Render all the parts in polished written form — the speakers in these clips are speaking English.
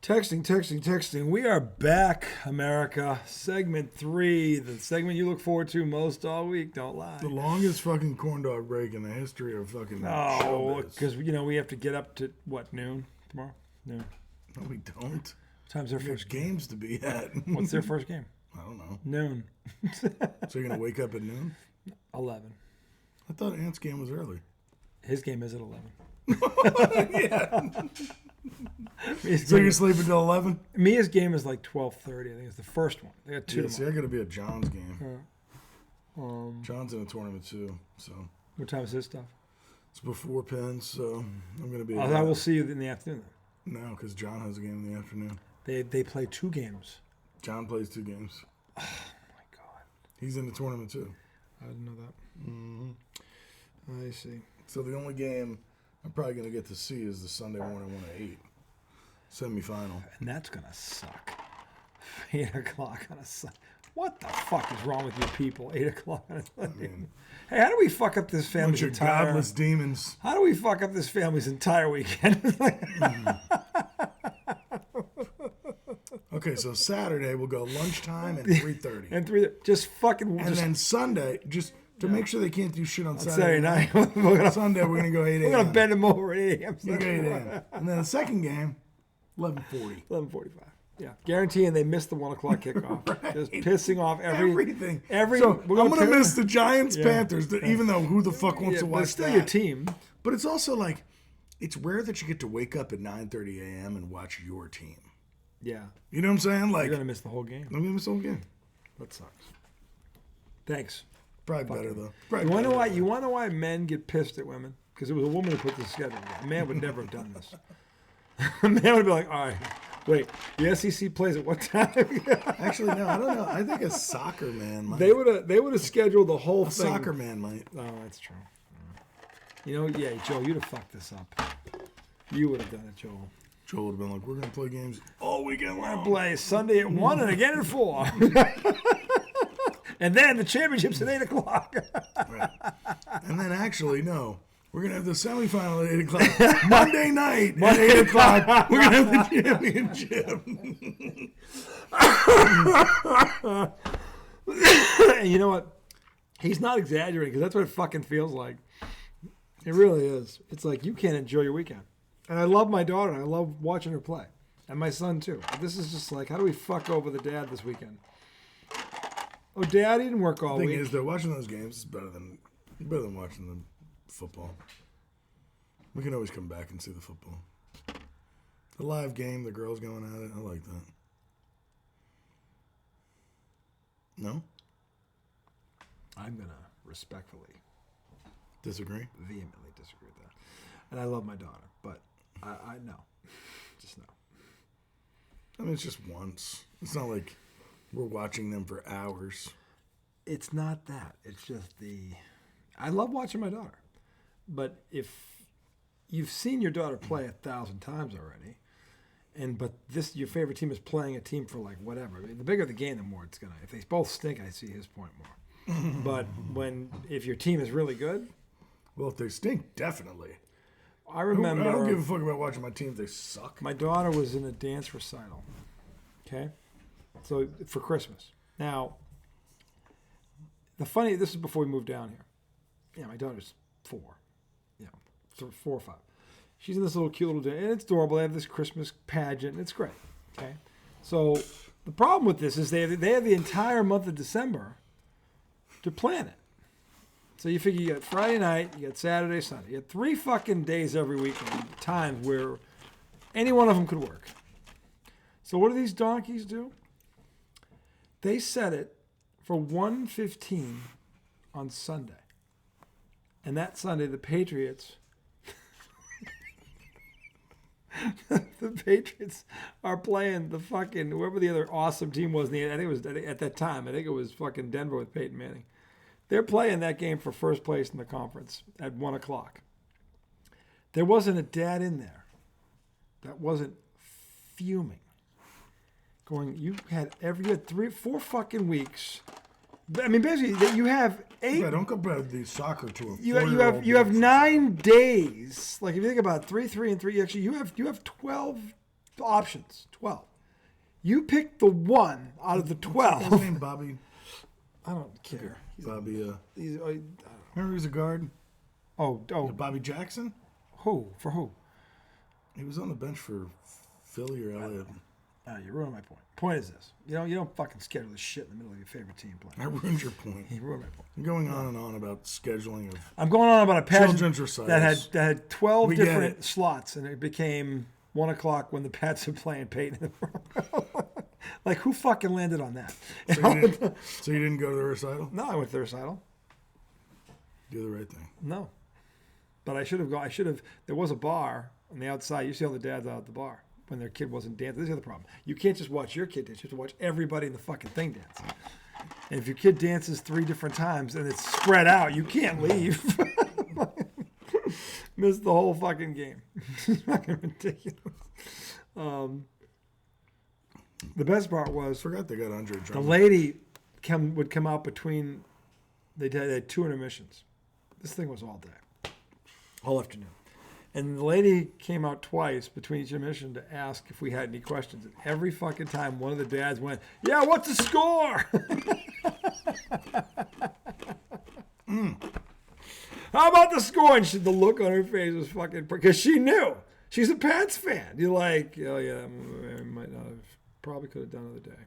Texting. We are back, America. Segment 3, the segment you look forward to most all week. Don't lie. The longest fucking corn dog break in the history of fucking showbiz. Because we have to get up to what, noon tomorrow? Noon. No, we don't. What time's their first game? Games to be at. What's their first game? I don't know. Noon. So you're gonna wake up at noon? 11. I thought Ant's game was early. His game is at 11. Yeah. So you're sleeping till 11? Mia's game is like 12:30. I think it's the first one. They got two. Yeah, see, I got to be at John's game. John's in a tournament too, so. What time is his stuff? It's before Penn, so I'm going to be. I will see you in the afternoon then. No, because John has a game in the afternoon. They play 2 games. John plays 2 games. Oh my God. He's in the tournament too. I didn't know that. Mm-hmm. I see. So the only game I'm probably going to get to see is the Sunday morning one at 8. Semi-final. And that's going to suck. 8 o'clock on a Sunday. What the fuck is wrong with you people? 8 o'clock on a Sunday. Hey, how do we fuck up this family's bunch of godless demons. How do we fuck up this family's entire weekend? Okay, so Saturday we'll go lunchtime and 3:30. And just fucking. And then Sunday, just to make sure they can't do shit on Saturday night. Sunday we're gonna go 8 a.m. We're gonna bend them over at 8 a.m. We're gonna go 8 a.m. And then the second game, 11:40. 11:45. Yeah, guaranteeing they missed the 1 o'clock kickoff. Right. Just pissing off everything. So I'm gonna miss the Giants Panthers, even though who the fuck wants to watch it's still that? your team. But it's also like, it's rare that you get to wake up at 9:30 a.m. and watch your team. Yeah. You know what I'm saying? Like, you're gonna miss the whole game. I'm gonna miss the whole game. That sucks. Thanks. Probably better though. You wanna know why? You wanna know why men get pissed at women? Because it was a woman who put this schedule. A man would never have done this. A man would be like, all right, wait, the SEC plays at what time? Actually, no, I don't know. I think a soccer man might. They would have scheduled the whole thing. A soccer man might. Oh, that's true. You know, yeah, Joe, you'd have fucked this up. You would have done it, Joel. Joel would have been like, we're going to play games all weekend long. We're going to play Sunday at 1 and again at 4. And then the championship's at 8 o'clock. Right. And then actually, no. We're going to have the semifinal at 8 o'clock. Monday night at 8 o'clock. We're going to have the championship. And you know what? He's not exaggerating because that's what it fucking feels like. It really is. It's like you can't enjoy your weekend. And I love my daughter, and I love watching her play. And my son, too. But this is just like, how do we fuck over the dad this weekend? Oh, Dad, he didn't work all week. The thing is, though, watching those games is better than watching the football. We can always come back and see the football. The live game, the girls going at it, I like that. No? I'm going to respectfully vehemently disagree with that. And I love my daughter, but I know. Just know. I mean, it's just once. It's not like we're watching them for hours. It's not that. It's just I love watching my daughter. But if you've seen your daughter play 1,000 times already, but your favorite team is playing a team for like whatever. I mean, the bigger the game, the more it's going to. If they both stink, I see his point more. But if your team is really good. Well, if they stink, definitely. I remember. I don't give a fuck about watching my team if they suck. My daughter was in a dance recital. Okay? So for Christmas. Now, this is before we moved down here. Yeah, my daughter's 4. Yeah, 4 or 5. She's in this little cute little dance, and it's adorable. They have this Christmas pageant, and it's great. Okay? So the problem with this is they have the entire month of December to plan it. So you figure you got Friday night, you got Saturday, Sunday. You got 3 fucking days every weekend, times where any one of them could work. So what do these donkeys do? They set it for 1:15 on Sunday. And that Sunday, the Patriots are playing the fucking, whoever the other awesome team was. I think it was, at that time, I think it was fucking Denver with Peyton Manning. They're playing that game for first place in the conference at 1 o'clock. There wasn't a dad in there that wasn't fuming. You had 3-4 fucking weeks. I mean, basically, you have 8. Yeah, don't compare the soccer to a You have 9 days. Like if you think about it, 3, 3, and 3. Actually, you have 12 options, 12. You pick the one out of the 12. What's his name? Bobby. I don't care. Bobby. He's, Remember he was a guard? oh, Bobby Jackson? who? For who? He was on the bench for Philly or Elliott. You ruined my point. Point is this. You don't fucking schedule this shit in the middle of your favorite team playing. I ruined your point. You ruined my point. I'm going on and on about scheduling of. I'm going on about a pageant Children's recitals. that had 12 We get different it. slots, and it became 1 o'clock when the Pats are playing Peyton. Like, who fucking landed on that? So you didn't go to the recital? No, I went to the recital. Do the right thing. No. But I should have gone. There was a bar on the outside. You see all the dads out at the bar when their kid wasn't dancing. This is the other problem. You can't just watch your kid dance. You have to watch everybody in the fucking thing dance. And if your kid dances 3 different times and it's spread out, you can't leave. Missed the whole fucking game. It's fucking ridiculous. The best part was Forgot they got Andre the Drummond. lady would come out between. They had 2 intermissions. This thing was all day, all afternoon. And the lady came out twice between each intermission to ask if we had any questions. And every fucking time, one of the dads went, "Yeah, what's the score?" How about the score? And the look on her face was fucking, because she knew. She's a Pats fan. You're like, oh yeah, I might not have, probably could have done another day,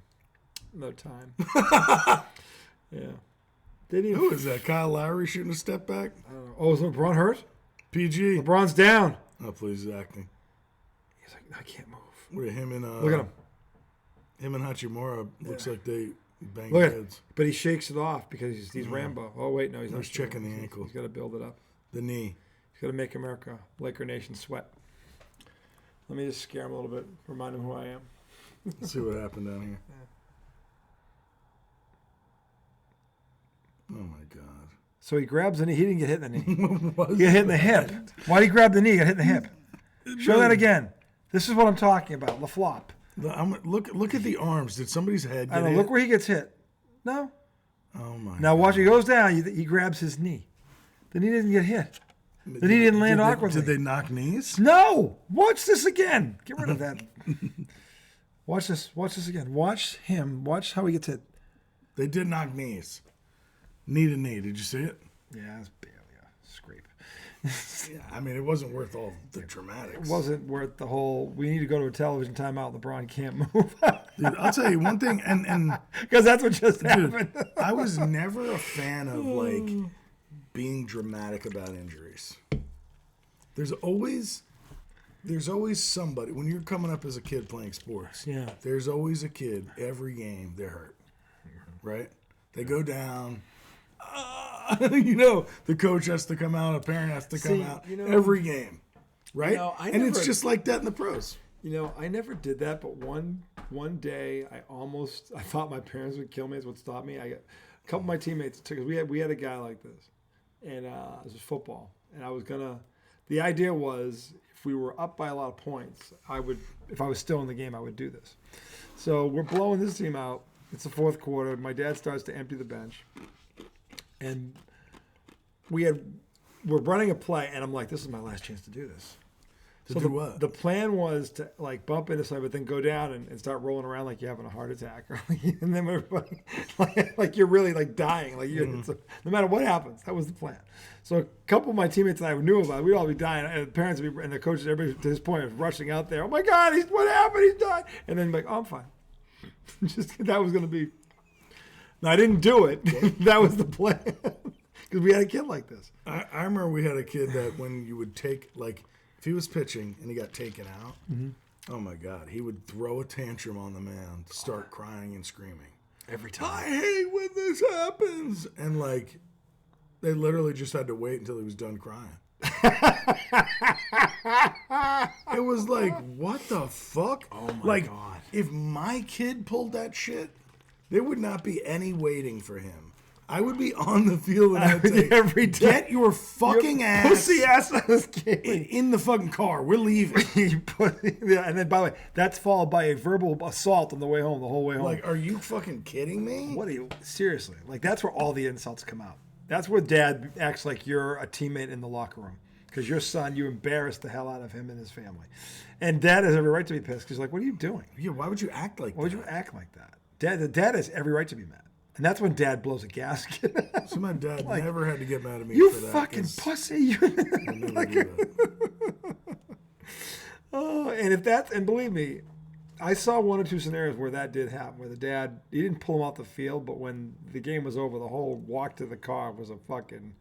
another time. Yeah. Didn't even, Who is that? Kyle Lowry shooting a step back? I don't know. Oh, is LeBron hurt? PG. LeBron's down. Oh, please, he's acting. He's like, I can't move. Look at him and Look at him. Him and Hachimura looks like they banged Look at heads. But he shakes it off because he's Rambo. Oh, wait, no, he's not. He's checking the ankle. He's got to build it up. The knee. He's got to make America, Laker Nation, sweat. Let me just scare him a little bit, remind him who I am. Let's see what happened down here. Oh, my God. So he grabs the knee. He didn't get hit in the knee. What He got hit in the hip. Why did he grab the knee? He got hit in the hip. Show that again. This is what I'm talking about. The flop. Look at the arms. Did somebody's head I get don't know. hit? Look where he gets hit. No. Oh, my Now God. watch. He goes down. He grabs his knee. The knee didn't get hit. The knee didn't land awkwardly. Did they knock knees? No. Watch this again. Get rid of that. Watch this. Watch this again. Watch him. Watch how he gets hit. They did knock knees. Knee to knee. Did you see it? Yeah, it's barely a scrape. Yeah. I mean, it wasn't worth all the dramatics. It wasn't worth the whole, we need to go to a television timeout, LeBron can't move. Dude, I'll tell you one thing, and Because that's what just happened. I was never a fan of like being dramatic about injuries. There's always somebody when you're coming up as a kid playing sports. Yeah. There's always a kid every game they're hurt, right? They go down. The coach has to come out, a parent has to come out every game, right? And it's just like that in the pros. I never did that, but one day I thought my parents would kill me. Is what stopped me. I got a couple of my teammates took us. We had a guy like this, and it was football. And I was gonna. The idea was if we were up by a lot of points, if I was still in the game, I would do this. So we're blowing this team out. It's the fourth quarter. My dad starts to empty the bench, and we're running a play, and I'm like, this is my last chance to do this. To do what? The plan was to like bump into somebody, but then go down and start rolling around like you're having a heart attack, and then everybody like you're really like dying, like no matter what happens. That was the plan. So a couple of my teammates and I knew about it. We'd all be dying, and the parents and the coaches, everybody to this point was rushing out there. Oh my God, what happened? He's dying. And then like, oh, I'm fine. That was going to be. No, I didn't do it. That was the plan because we had a kid like this. I remember we had a kid that when you would take like. If he was pitching and he got taken out, oh my God, he would throw a tantrum on the mound, start crying and screaming. Every time. I hate when this happens. And like, they literally just had to wait until he was done crying. It was like, what the fuck? Oh my God. If my kid pulled that shit, there would not be any waiting for him. I would be on the field and I would say, every day. Get your fucking ass, pussy ass out of this game. in the fucking car. We're leaving. And then, by the way, that's followed by a verbal assault on the way home, the whole way home. Like, are you fucking kidding me? What are you, seriously? Like, that's where all the insults come out. That's where dad acts like you're a teammate in the locker room. because your son, you embarrassed the hell out of him and his family. And dad has every right to be pissed because like, what are you doing? Yeah, why would you act like Why would that? you act like that? The dad has every right to be mad. And that's when dad blows a gasket. So my dad Like, never had to get mad at me you for that. fucking 'cause pussy. I never do that. Oh, and believe me, I saw one or two scenarios where that did happen, where the dad, he didn't pull him off the field, but when the game was over, the whole walk to the car was a fucking,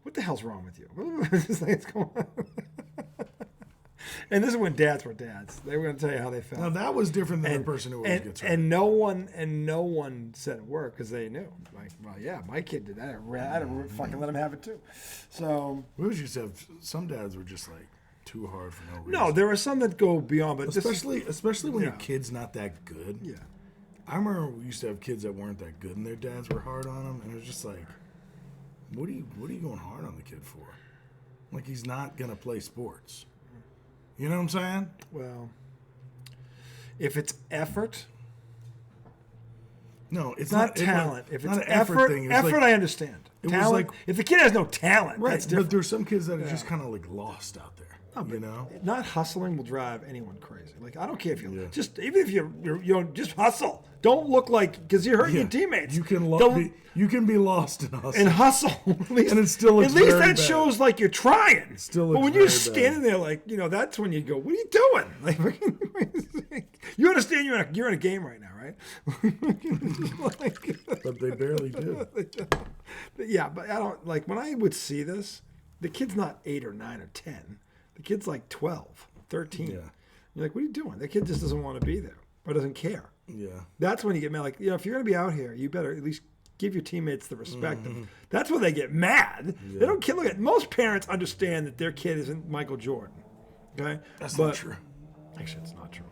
what the hell's wrong with you? What's going on? And this is when dads were dads. They were going to tell you how they felt. Now that was different than the person who always gets hurt. And no one said a word because they knew. Like, well, yeah, my kid did that. I'd fucking let him have it too. So We always used to have, some dads were just like too hard for no reason. no, there are some that go beyond, but especially when your yeah. kid's not that good. yeah. I remember we used to have kids that weren't that good, and their dads were hard on them, and it was just like, what are you going hard on the kid for? Like he's not gonna play sports. You know what I'm saying? Well, if it's effort, No, it's not talent. If it's not an effort, thing. It was effort like, I understand. it was Talent, like- if the kid has no talent, right, that's but different. there's some kids that are just kind of like lost out there. You know? Not hustling will drive anyone crazy. Like I don't care if you Yeah. just even if you're just hustle. Don't look like because you're hurting Yeah. your teammates. You can Don't- be lost in hustle. and hustle. At least, And it still looks at least very that bad. shows like you're trying. still but looks when you're very bad. standing there, like that's when you go, "What are you doing?" Like, you understand you're in a game right now, right? But they barely do. But yeah, but I don't like when I would see this. The kid's not 8 or 9 or 10. The kid's like 12, 13. Yeah. You're like, what are you doing? The kid just doesn't want to be there or doesn't care. Yeah. That's when you get mad. Like, if you're going to be out here, you better at least give your teammates the respect. That's when they get mad. Yeah. They don't care. Look at most parents understand that their kid isn't Michael Jordan. Okay, That's not true. Actually, it's not true.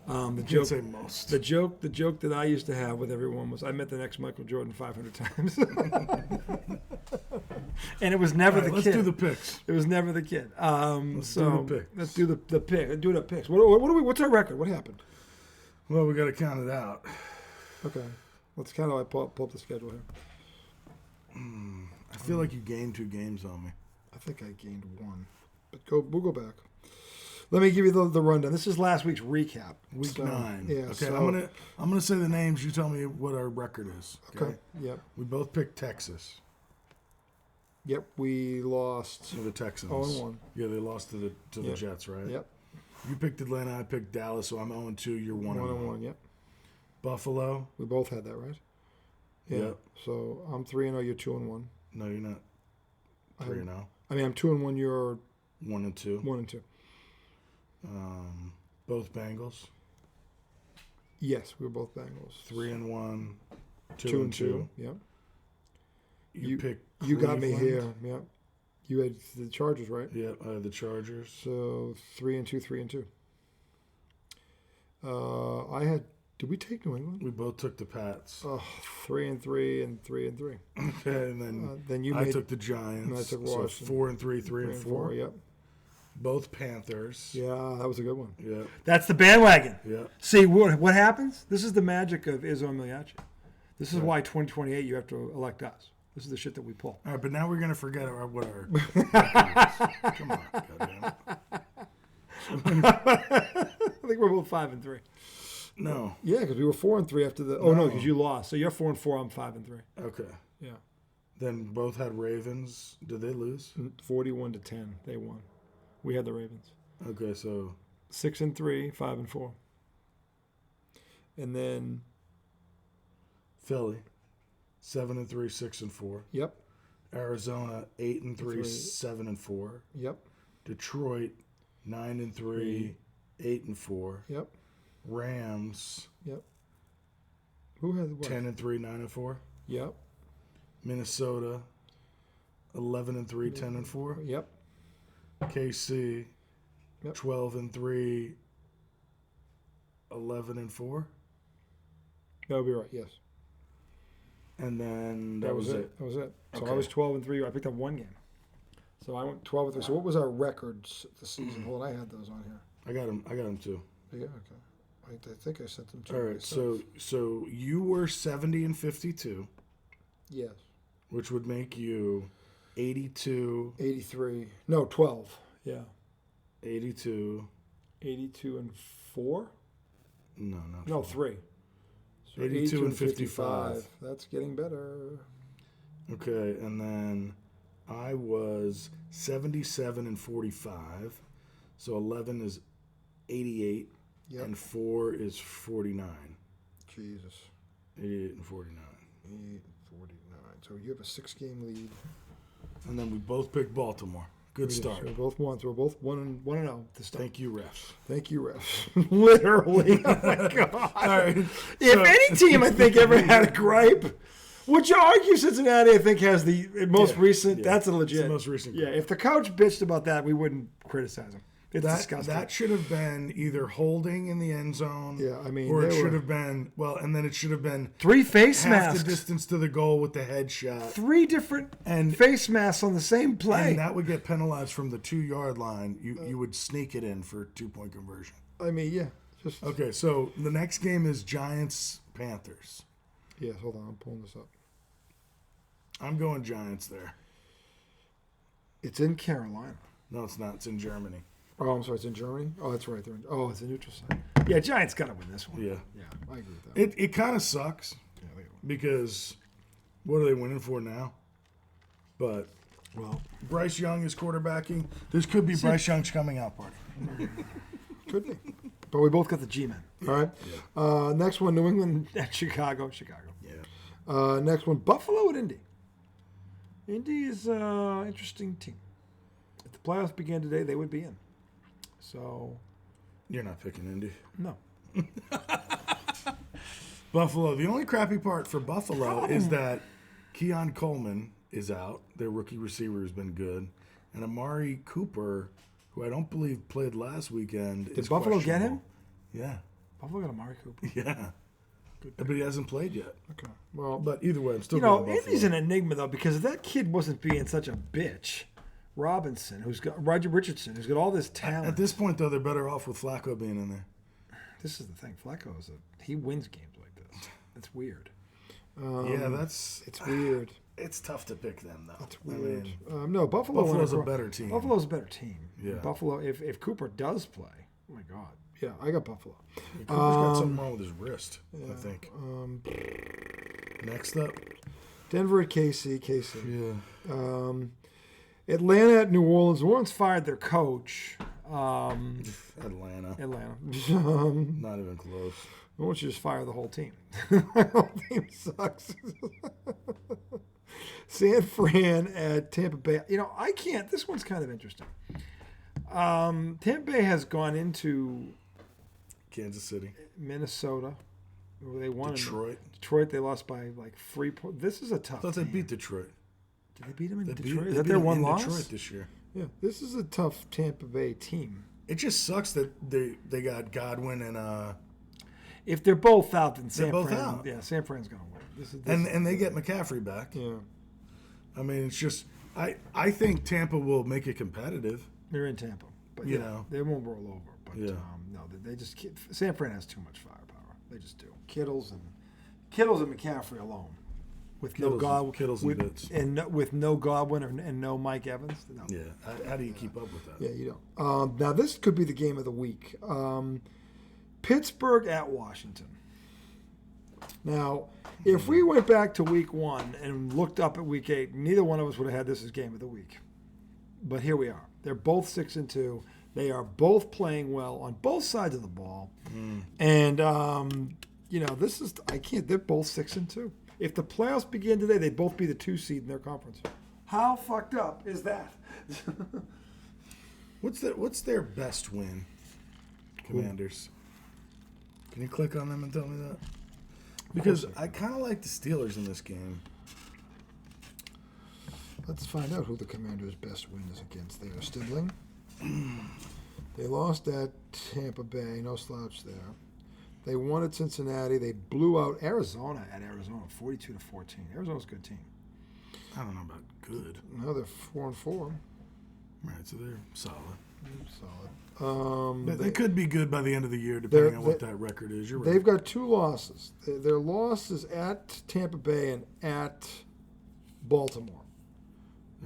The Can't joke, say most. the joke that I used to have with everyone was, I met the next Michael Jordan 500 times, and it was never All right, the let's kid. do the picks. It was never the kid. Let's do the picks. Let's do the pick. Let's do the picks. What's our record? What happened? Well, we got to count it out. Okay, let's kind of pull up the schedule here. I feel like you gained 2 games on me. I think I gained 1, but we'll go back. Let me give you the rundown. This is last week's recap. Week 9. Yeah. Okay, so, I'm gonna say the names. You tell me what our record is. Okay. Yep. We both picked Texas. Yep. We lost. So the Texans. 0-1. Yeah, they lost to the Yep. Jets, right? Yep. You picked Atlanta. I picked Dallas. So I'm 0-2. You're 1-1. 1-1. Yep. Buffalo. We both had that, right? Yeah. Yep. So I'm 3-0. You're 2-1. No, you're not. 3-0. I mean, I'm 2-1. You're 1-2. 1-2. Both Bengals. Yes, we were both Bengals. 3-1. 2-2. Yep. You picked. You got me Cleveland. here. Yep. You had the Chargers, right? Yep. The Chargers. So 3-2, 3-2. I had. Did we take New England? We both took the Pats. 3-3 and 3-3. Okay, and then You I made took the Giants. and I took so Washington. 4-3, 3-4. Yep. Both Panthers. Yeah, that was a good one. Yep. That's the bandwagon. Yep. See what happens? This is the magic of Izzo and Miliachi. This is why 2028 you have to elect us. This is the shit that we pull. All right, but now we're gonna forget what our. Come on, goddamn it. I think we're both 5-3. No. Yeah, because we were 4-3 after the. Oh no, because you lost. So you're 4-4. I'm 5-3. Okay. Yeah. Then both had Ravens. Did they lose? 41-10. They won. We had the Ravens. Okay, so 6-3, 5-4. And then. Philly, 7-3, 6-4. Yep. Arizona, 8-3, 3. 7-4. Yep. Detroit, 9-3, 8-4. Yep. Rams, Yep. Who had what? 10-3, 9-4. Yep. Minnesota, 11-3, 10-4. Yep. KC, Yep. 12-3, 11-4. That would be right. Yes. And then That was it. That was it. So I Okay. was 12-3. I picked up 1 game. So I went 12-3. So what was our records this season? Hold on, I had those on here. I got him too. Yeah. Okay. I think I sent them to All right, myself. so you were 70-52, Yes. which would make you 82. 83. No, 12. Yeah. 82. 82 and 4? No, not No, 4. 3. So 82 and 55. That's getting better. Okay, and then I was 77 and 45. So 11 is 88. Yep. And 4 is 49. Jesus. 88 and 49. 8, 49. So you have a 6-game lead. And then we both picked Baltimore. Good start. So we both won. So we're both 1-0 to start. Thank you, refs. Thank you, refs. Literally. Oh, my God. All right. If any team, I think, ever had a gripe, would you argue Cincinnati, I think, has the most recent? Yeah. That's a legit. It's the most recent. Yeah, if the coach bitched about that, we wouldn't criticize him. It's disgusting. That should have been either holding in the end zone. Yeah, I mean, or it should have been, and then it should have been 3 face half masks. the distance to the goal with the headshot. 3 different face masks on the same play. And that would get penalized from the 2-yard line. You would sneak it in for a 2-point conversion. I mean, yeah. Just Okay, so the next game is Giants-Panthers. Yeah, hold on. I'm pulling this up. I'm going Giants there. It's in Carolina. No, it's not. It's in Germany. Oh, I'm sorry. It's in Germany? Oh, that's right. It's a neutral site. Yeah, Giants got to win this one. Yeah. Yeah, I agree with that. It kind of sucks because what are they winning for now? But, Well, Bryce Young is quarterbacking. This could be Bryce Young's coming out party. could be. But we both got the G-men. All right. Yeah. Next one, New England at Chicago. Yeah. Next one, Buffalo at Indy. Indy is an interesting team. If the playoffs began today, they would be in. So, You're not picking Indy. no. Buffalo. The only crappy part for Buffalo is that Keon Coleman is out. Their rookie receiver has been good. And Amari Cooper, who I don't believe played last weekend, Did is Buffalo get him? Yeah. Buffalo got Amari Cooper. Yeah. But he hasn't played yet. Okay. Well, But either way, I'm still going Buffalo. Indy's an enigma, though, because if that kid wasn't being such a bitch, Robinson, who's got Roger Richardson, who's got all this talent. At this point, though, they're better off with Flacco being in there. This is the thing. Flacco he wins games like this. It's weird. It's weird. It's tough to pick them, though. It's weird. I mean, No, Buffalo's a better team. Buffalo's a better team. Yeah. Buffalo, if Cooper does play, oh my God. Yeah, I got Buffalo. Cooper's got something wrong with his wrist, I think. Next up. Denver at KC. Yeah. Atlanta at New Orleans. New Orleans fired their coach. Atlanta. Not even close. Why don't you just fire the whole team? The whole team sucks. San Fran at Tampa Bay. I can't. This one's kind of interesting. Tampa Bay has gone into Kansas City. Minnesota. They won. Detroit. Detroit, they lost by like 3 points. This is a tough I thought they team. beat Detroit. Did they beat them in They Detroit? beat- Is they that their beat one in loss? Detroit this year. Yeah, this is a tough Tampa Bay team. It just sucks that they got Godwin and If they're both out, then San both Fran. out. Yeah, San Fran's going to win. This and they get McCaffrey back. yeah, I mean, it's just I think Tampa will make it competitive. they're in Tampa, but You know. they won't roll over. But Yeah. no, they just San Fran has too much firepower. They just do. Kittles and McCaffrey alone, with no Godwin, Kittles and Bits. with no Godwin and no Mike Evans. No. Yeah. How do you keep up with that? Yeah, you don't. Now this could be the game of the week. Pittsburgh at Washington. Now, if we went back to week 1 and looked up at week 8, neither one of us would have had this as game of the week. But here we are. They're both 6-2. They are both playing well on both sides of the ball. And this is they're both 6-2. If the playoffs begin today, they'd both be the 2 seed in their conference. How fucked up is that? What's their best win? Commanders. Can you click on them and tell me that? Because I kind of like the Steelers in this game. Let's find out who the Commanders' best win is against. They are Stibling. They lost at Tampa Bay. No slouch there. They won at Cincinnati. They blew out Arizona at Arizona, 42-14. Arizona's a good team. I don't know about good. No, they're 4-4. Right, so they're solid. Solid. But they could be good by the end of the year, depending on what that record is. You're right. They've got 2 losses. Their losses at Tampa Bay and at Baltimore.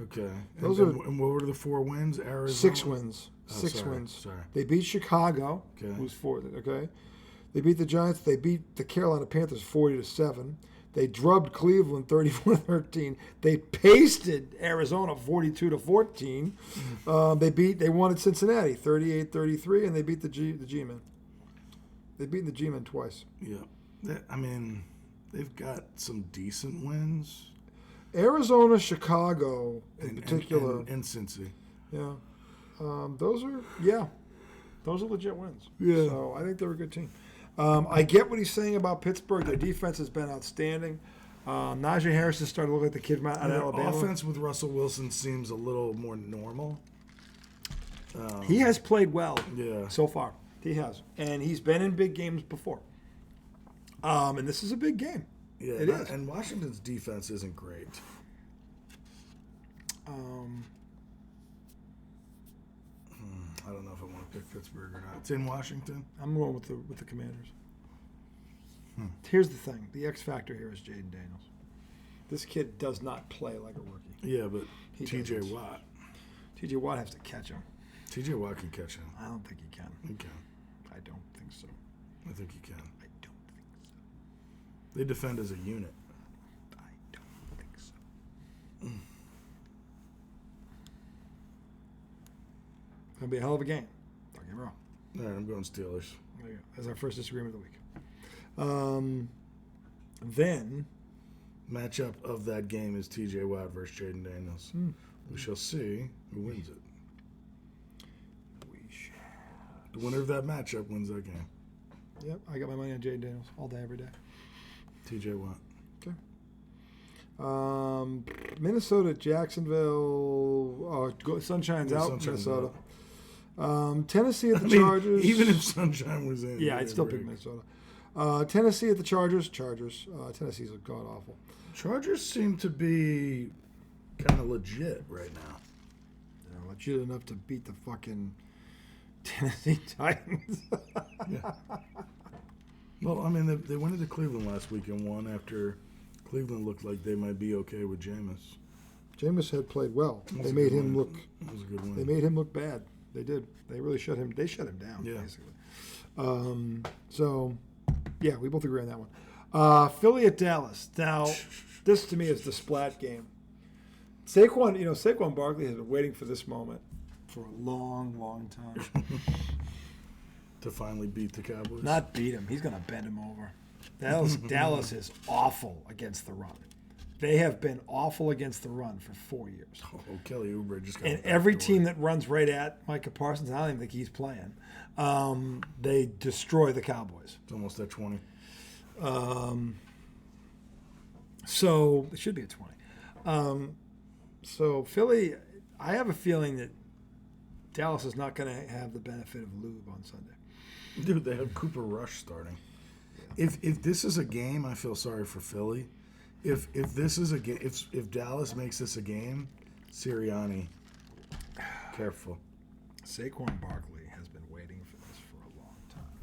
Okay. Those and what were the 4 wins? Arizona? 6 wins. Oh, 6 sorry, wins. sorry. They beat Chicago, Okay. who's 4. Okay. They beat the Giants. They beat the Carolina Panthers 40-7. They drubbed Cleveland 34-13. They pasted Arizona 42-14. They won at Cincinnati 38-33, and they beat the G-men. They've beaten the G-men twice. Yeah. They've got some decent wins. Arizona, Chicago in particular. And Cincy. Yeah. Those are legit wins. Yeah. So I think they're a good team. I get what he's saying about Pittsburgh. Their defense has been outstanding. Najee Harris has started to look like the kid out of Alabama. Offense with Russell Wilson seems a little more normal. He has played well Yeah. so far. He has. And he's been in big games before. And this is a big game. Yeah, it is. And Washington's defense isn't great. I don't know if I want to pick Pittsburgh or not. It's in Washington. I'm going with the Commanders. Here's the thing. The X factor here is Jaden Daniels. This kid does not play like a rookie. Yeah, but T.J. doesn't. Watt. T.J. Watt has to catch him. T.J. Watt can catch him. I don't think he can. He can. I don't think so. I think he can. I don't think so. They defend as a unit. I don't think so. It's going to be a hell of a game. Don't get me wrong. All right, I'm going Steelers. There you go. That's our first disagreement of the week. Then Matchup of that game is T.J. Watt versus Jaden Daniels. We shall see who wins it. we shall. The winner of that matchup wins that game. Yep, I got my money on Jaden Daniels all day, every day. T.J. Watt. Okay. Minnesota, Jacksonville. Sunshine's out. Sunshine's Minnesota. out. Tennessee at the Chargers. Even if Sunshine was in. Yeah, I'd still pick Minnesota. Tennessee at the Chargers. Tennessee's god awful. Chargers seem to be kind of legit right now. They're legit enough to beat the fucking Tennessee Titans. Yeah. Well, I mean, they went into Cleveland last week and won after Cleveland looked like they might be okay with Jameis. Jameis had played well. They made him look. That was a good win. They made him look bad. They did. They really shut him. They shut him down. Yeah. Basically. So, yeah, we both agree on that one. Philly at Dallas. Now, this to me is the splat game. Saquon Barkley has been waiting for this moment for a long, long time. To finally beat the Cowboys. Not beat him. He's going to bend him over. Dallas is awful against the run. They have been awful against the run for 4 years. Oh, Kelly Oubre just got And every team that runs right at Micah Parsons, I don't even think he's playing, they destroy the Cowboys. It's almost at 20. So it should be a 20. So Philly, I have a feeling that Dallas is not going to have the benefit of lube on Sunday. Dude, they have Cooper Rush starting. If this is a game, I feel sorry for Philly. If this is a game, if Dallas makes this a game, Sirianni, careful. Saquon Barkley has been waiting for this for a long time.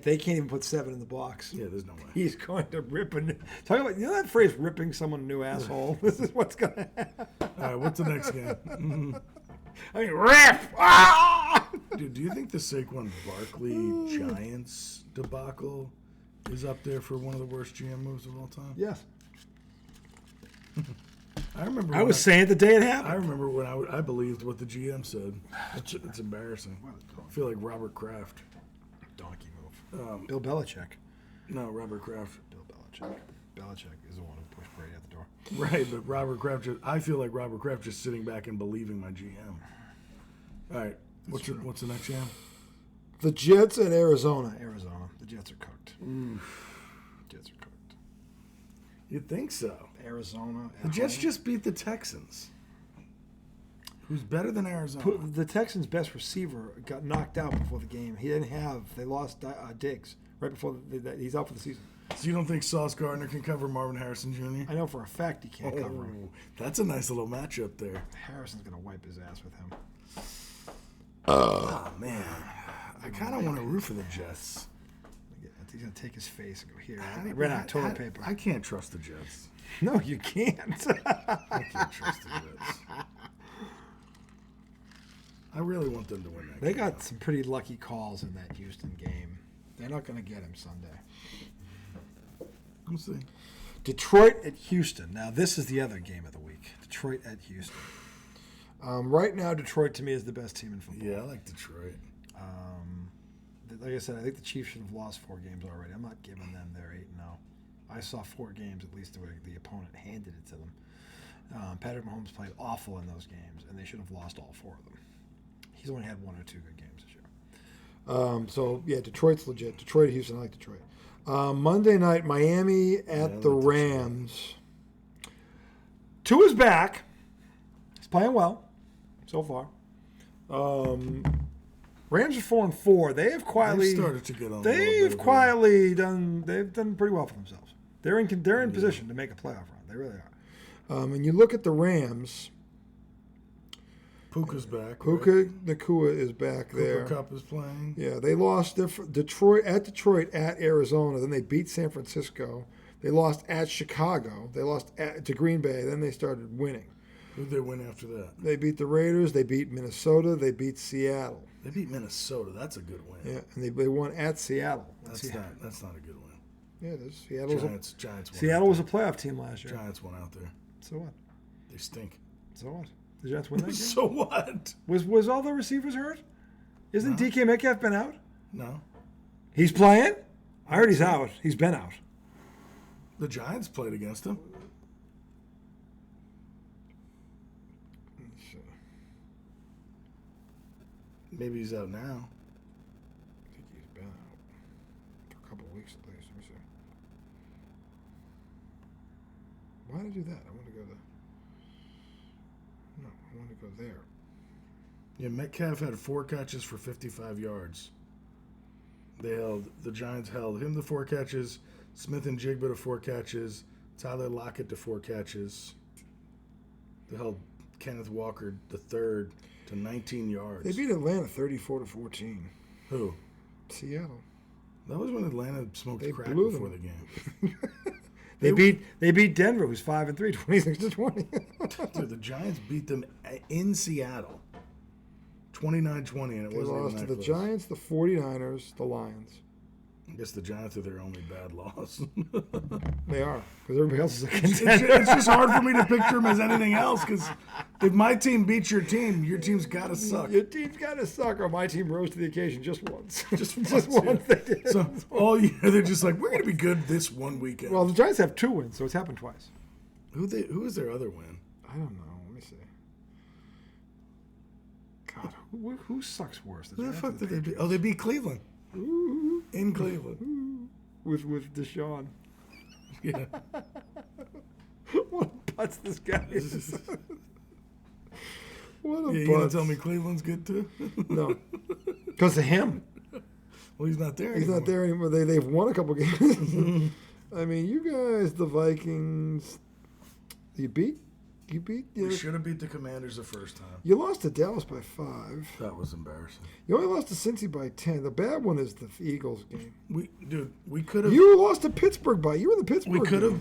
They can't even put 7 in the box. Yeah, there's no way. He's going to rip talk about that phrase, ripping someone a new asshole. This is what's going to happen. All right, what's the next game? I mean, rip! Ah! Dude, do you think the Saquon Barkley Giants debacle is up there for one of the worst GM moves of all time? Yes. I was saying it the day it I happened. remember when I believed what the GM said. It's embarrassing. I feel like Robert Kraft. Donkey move. Bill Belichick. No, Robert Kraft. Bill Belichick. Belichick is the one who pushed Brady out the door. Right, but Robert Kraft I feel like Robert Kraft just sitting back and believing my GM. All right, what's the next jam? The Jets at Arizona. The Jets are cooked. Jets are cooked. You'd think so. Arizona. The Jets just beat the Texans. Who's better than Arizona? The Texans' best receiver got knocked out before the game. They lost Diggs right before he's out for the season. So you don't think Sauce Gardner can cover Marvin Harrison Jr.? I know for a fact he can't cover him. That's a nice little matchup there. Harrison's going to wipe his ass with him. Oh, man. I kind of want to root for the Jets. he's gonna take his face and go here. I ran out of toilet paper. I can't trust the Jets. No, you can't. I can't trust the Jets. I really want them to win that. They game, got some pretty lucky calls in that Houston game. They're not gonna get him Sunday. We'll see. Detroit at Houston. Now this is the other game of the week. Detroit at Houston. Right now, Detroit to me is the best team in football. Yeah, I like Detroit. Like I said, I think the Chiefs should have lost 4 games already. I'm not giving them their 8-0. I saw 4 games at least where the opponent handed it to them. Patrick Mahomes played awful in those games, and they should have lost all 4 of them. He's only had 1 or 2 good games this year. So, yeah, Detroit's legit. Detroit, Houston, I like Detroit. Monday night, Miami at the Rams. Tua's back. He's playing well so far. Rams are 4-4. They have quietly started to get on. They've quietly done. They've done pretty well for themselves. They're in position to make a playoff run. They really are. And you look at the Rams. Puka's back. Puka Nacua is back there. Cooper Kupp is playing. Yeah, they lost Detroit at Arizona. Then they beat San Francisco. They lost at Chicago. They lost to Green Bay. Then they started winning. Who did they win after that? They beat the Raiders. They beat Minnesota. They beat Seattle. They beat Minnesota. That's a good win. Yeah, and they won at Seattle. That's not a good win. Yeah, it is. Giants won. Seattle was a playoff team last year. Giants won out there. So what? They stink. So what? The Giants win that game? So what? Was all the receivers hurt? Isn't DK Metcalf been out? No. He's playing? I heard he's out. He's been out. The Giants played against him. Maybe he's out now. I think he's been out for a couple of weeks at least. Let me see. Why did I do that? I want to go I want to go there. Yeah, Metcalf had 4 catches for 55 yards. The Giants held him to 4 catches, Smith and Jigba to 4 catches, Tyler Lockett to 4 catches. They held Kenneth Walker III to 19 yards. They beat Atlanta 34-14. Who? Seattle. That was when Atlanta smoked crack before the game. They beat Denver, who's 5-3, 26-20. Dude, the Giants beat them in Seattle, 29-20, and They lost to the Giants, the 49ers, the Lions. I guess the Giants are their only bad loss. They are, because everybody else is a contender. It's just hard for me to picture them as anything else, because if my team beats your team's got to suck. Your team's got to suck, or my team rose to the occasion just once. Just once they did. So all year they're just like, we're going to be good this one weekend. Well, the Giants have 2 wins, so it's happened twice. Who is their other win? I don't know. Let me see. God, who sucks worse? Who the fuck did they beat? Oh, they beat Cleveland. Ooh. In Cleveland. With Deshaun. Yeah. What a putz this guy is. What a You gonna tell me Cleveland's good too? No. Because of him. Well, he's not there He's anymore. not there anymore. They've won a couple games. I mean, you guys, the Vikings, you beat. We should have beat the Commanders the first time. You lost to Dallas by 5. That was embarrassing. You only lost to Cincy by 10. The bad one is the Eagles game. We could have. You lost to Pittsburgh by. You were in the Pittsburgh.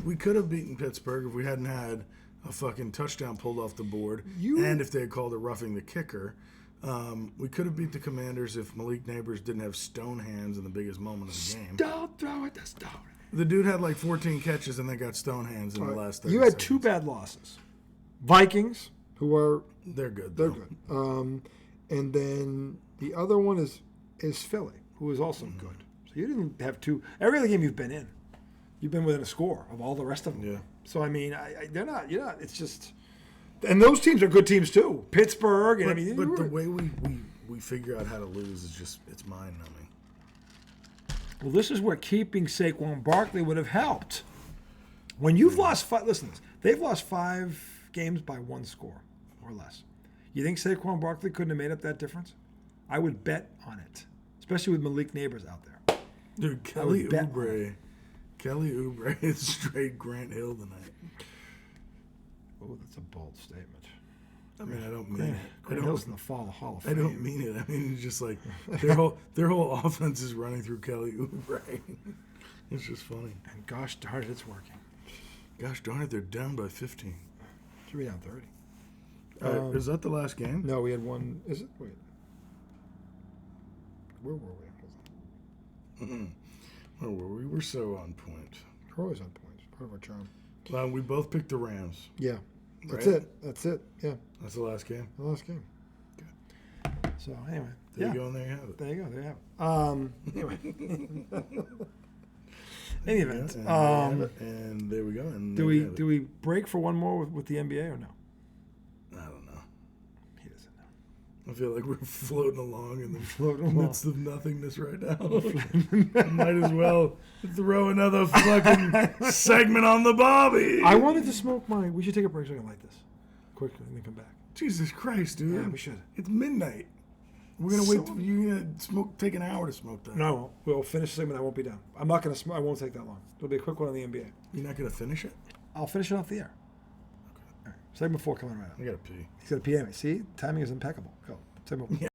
We could have beaten Pittsburgh if we hadn't had a fucking touchdown pulled off the board, and if they had called it roughing the kicker. We could have beat the Commanders if Malik Neighbors didn't have stone hands in the biggest moment of the game. Don't throw it to Stone. The dude had like 14 catches and they got stone hands in the last 30 You had seconds. 2 bad losses. Vikings, who are They're good. they're good. And then the other one is Philly, who is also good. So you didn't have 2. Every other game you've been in, you've been within a score of all the rest of them. Yeah. So I mean, they're not. You're not. It's just, and those teams are good teams too. Pittsburgh, and But the way we figure out how to lose is it's mind numbing. Well, this is where keeping Saquon Barkley would have helped. When you've lost 5, listen to this. They've lost 5 games by 1 score or less. You think Saquon Barkley couldn't have made up that difference? I would bet on it, especially with Malik Neighbors out there. Dude, Kelly Oubre is straight Grant Hill tonight. Oh, that's a bold statement. I mean, I don't mean it. Grant Hill's in the Hall of I Fame. don't mean it. I mean, it's just like their whole offense is running through Kelly Oubre. It's just funny. And gosh darn it, it's working. Gosh darn it, they're down by 15. Should be down 30. Is that the last game? No, we had one. Is it? Wait. Where were we? Where were we? We're so on point. We're always on point. It's part of our charm. Well, we both picked the Rams. Yeah. That's Right? it. That's it. Yeah. That's the last game. The last game. Okay. So anyway. There yeah. you go, and there you have it. There you go. There you have it. Anyway. Any event. And there we go. And Do we break for one more with the NBA or no? I don't know. He doesn't know. I feel like we're floating along in Floating the along. midst of nothingness right now. Might as well throw another fucking segment on the Bobby. I wanted to smoke my. We should take a break so I can light this quickly and then come back. Jesus Christ, dude. Yeah, we should. It's midnight. We're gonna wait. You're gonna smoke. Take an hour to smoke that. No, I won't. We'll finish the segment. I won't be done. I'm not gonna smoke. I won't take that long. It'll be a quick one on the NBA. You're not gonna finish it. I'll finish it off the air. Okay. All right. Segment 4 coming right up. I gotta pee. He's got a PM. See, timing is impeccable. Go. Segment 4.